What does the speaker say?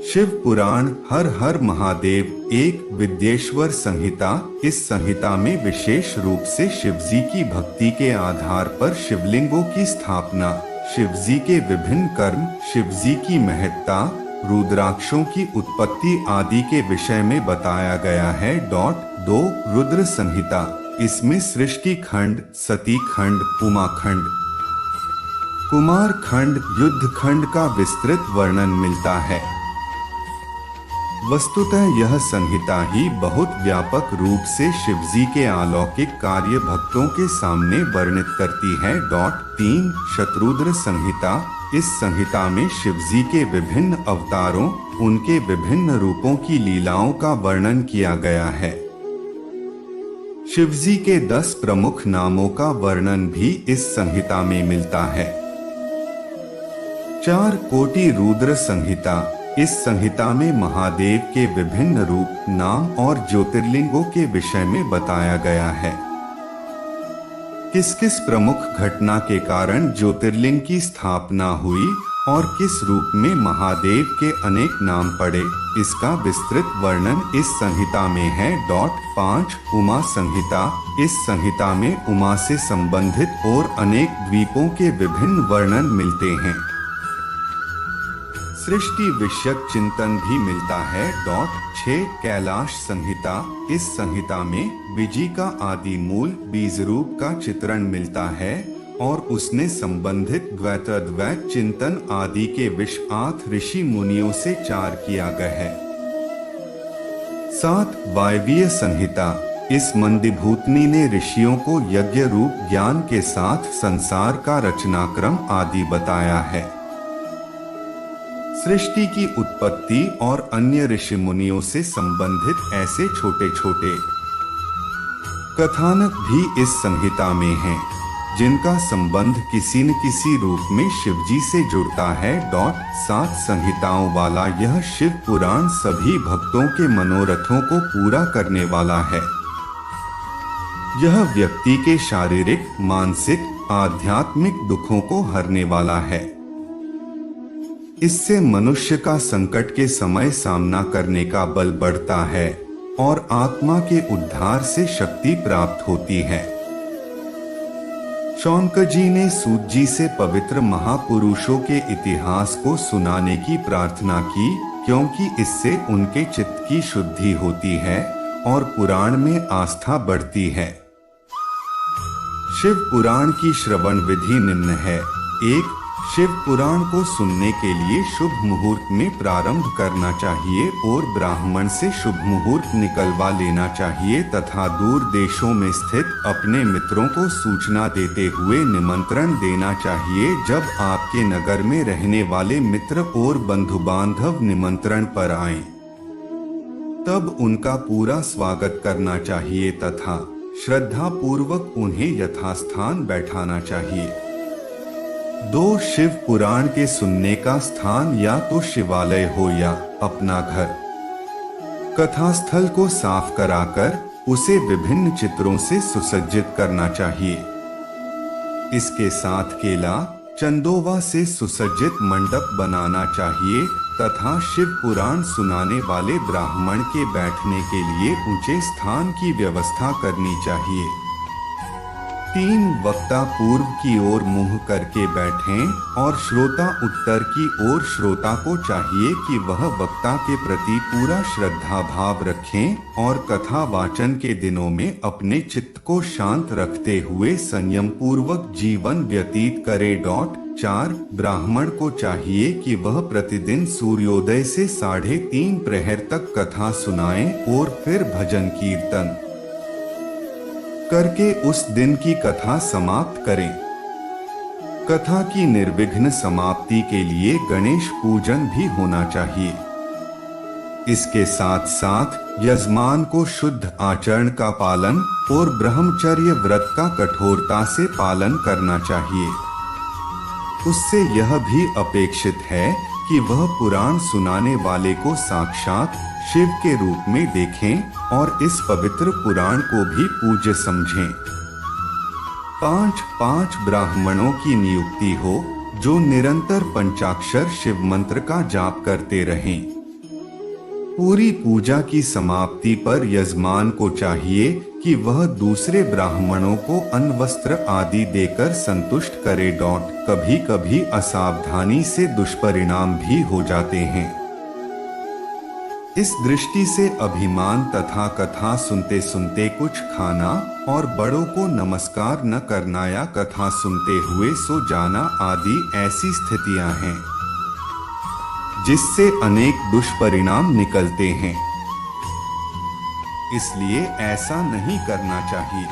शिव पुराण हर हर महादेव एक विद्येश्वर संहिता। इस संहिता में विशेष रूप से शिवजी की भक्ति के आधार पर शिवलिंगों की स्थापना, शिवजी के विभिन्न कर्म, शिवजी की महत्ता, रुद्राक्षों की उत्पत्ति आदि के विषय में बताया गया है। 2 रुद्र संहिता। इसमें सृष्टि खंड, सती खंड, उमा खंड, कुमार खंड, युद्ध खंड का विस्तृत वर्णन मिलता है। वस्तुतः यह संहिता ही बहुत व्यापक रूप से शिवजी के अलौकिक कार्य भक्तों के सामने वर्णित करती है। 3 शतरुद्र संहिता। इस संहिता में शिवजी के विभिन्न अवतारों, उनके विभिन्न रूपों की लीलाओं का वर्णन किया गया है। शिवजी के 10 प्रमुख नामों का वर्णन भी इस संहिता में मिलता है। 4 कोटि रुद्र संहिता। इस संहिता में महादेव के विभिन्न रूप, नाम और ज्योतिर्लिंगों के विषय में बताया गया है। किस किस प्रमुख घटना के कारण ज्योतिर्लिंग की स्थापना हुई और किस रूप में महादेव के अनेक नाम पड़े, इसका विस्तृत वर्णन इस संहिता में है। 5 उमा संहिता। इस संहिता में उमा से संबंधित और अनेक द्वीपों के विभिन्न वर्णन मिलते हैं। सृष्टि विषयक चिंतन भी मिलता है। 6 कैलाश संहिता। इस संहिता में बीजी का आदि मूल बीज रूप का चित्रण मिलता है और उसने संबंधित द्वैताद्वैत चिंतन आदि के विषयार्थ ऋषि मुनियों से चार किया गया है। 7 वायवीय संहिता। इस मंदिभूतनी ने ऋषियों को यज्ञ रूप ज्ञान के साथ संसार का रचनाक्रम आदि बताया है। सृष्टि की उत्पत्ति और अन्य ऋषि मुनियों से संबंधित ऐसे छोटे छोटे कथानक भी इस संहिता में हैं, जिनका संबंध किसी न किसी रूप में शिवजी से जुड़ता है। 7 संहिताओं वाला यह शिव पुराण सभी भक्तों के मनोरथों को पूरा करने वाला है। यह व्यक्ति के शारीरिक, मानसिक, आध्यात्मिक दुखों को हरने वाला है। इससे मनुष्य का संकट के समय सामना करने का बल बढ़ता है और आत्मा के उद्धार से शक्ति प्राप्त होती है। शौनक जी ने सूत जी से पवित्र महापुरुषों के इतिहास को सुनाने की प्रार्थना की, क्योंकि इससे उनके चित्त की शुद्धि होती है और पुराण में आस्था बढ़ती है। शिव पुराण की श्रवण विधि निम्न है। 1 शिव पुराण को सुनने के लिए शुभ मुहूर्त में प्रारंभ करना चाहिए और ब्राह्मण से शुभ मुहूर्त निकलवा लेना चाहिए तथा दूर देशों में स्थित अपने मित्रों को सूचना देते हुए निमंत्रण देना चाहिए। जब आपके नगर में रहने वाले मित्र और बंधु बांधव निमंत्रण पर आएं, तब उनका पूरा स्वागत करना चाहिए तथा श्रद्धा पूर्वक उन्हें यथास्थान बैठाना चाहिए। 2 शिव पुराण के सुनने का स्थान या तो शिवालय हो या अपना घर। कथास्थल को साफ कराकर उसे विभिन्न चित्रों से सुसज्जित करना चाहिए। इसके साथ केला, चंदोवा से सुसज्जित मंडप बनाना चाहिए तथा शिव पुराण सुनाने वाले ब्राह्मण के बैठने के लिए ऊंचे स्थान की व्यवस्था करनी चाहिए। 3 वक्ता पूर्व की ओर मुंह करके बैठें और श्रोता उत्तर की ओर। श्रोता को चाहिए कि वह वक्ता के प्रति पूरा श्रद्धा भाव रखें और कथा वाचन के दिनों में अपने चित्त को शांत रखते हुए संयम पूर्वक जीवन व्यतीत करे। 4 ब्राह्मण को चाहिए कि वह प्रतिदिन सूर्योदय से 3:30 प्रहर तक कथा सुनाएं और फिर भजन कीर्तन करके उस दिन की कथा समाप्त करें। कथा की निर्विघ्न समाप्ति के लिए गणेश पूजन भी होना चाहिए। इसके साथ साथ यजमान को शुद्ध आचरण का पालन और ब्रह्मचर्य व्रत का कठोरता से पालन करना चाहिए। उससे यह भी अपेक्षित है कि वह पुराण सुनाने वाले को साक्षात शिव के रूप में देखें और इस पवित्र पुराण को भी पूज्य समझें। 5 ब्राह्मणों की नियुक्ति हो जो निरंतर पंचाक्षर शिव मंत्र का जाप करते रहें। पूरी पूजा की समाप्ति पर यजमान को चाहिए कि वह दूसरे ब्राह्मणों को अन्न वस्त्र आदि देकर संतुष्ट करे। कभी कभी असावधानी से दुष्परिणाम भी हो जाते हैं। इस दृष्टि से अभिमान तथा कथा सुनते सुनते कुछ खाना और बड़ों को नमस्कार न करना या कथा सुनते हुए सो जाना आदि ऐसी स्थितियां हैं जिससे अनेक दुष्परिणाम निकलते हैं। इसलिए ऐसा नहीं करना चाहिए।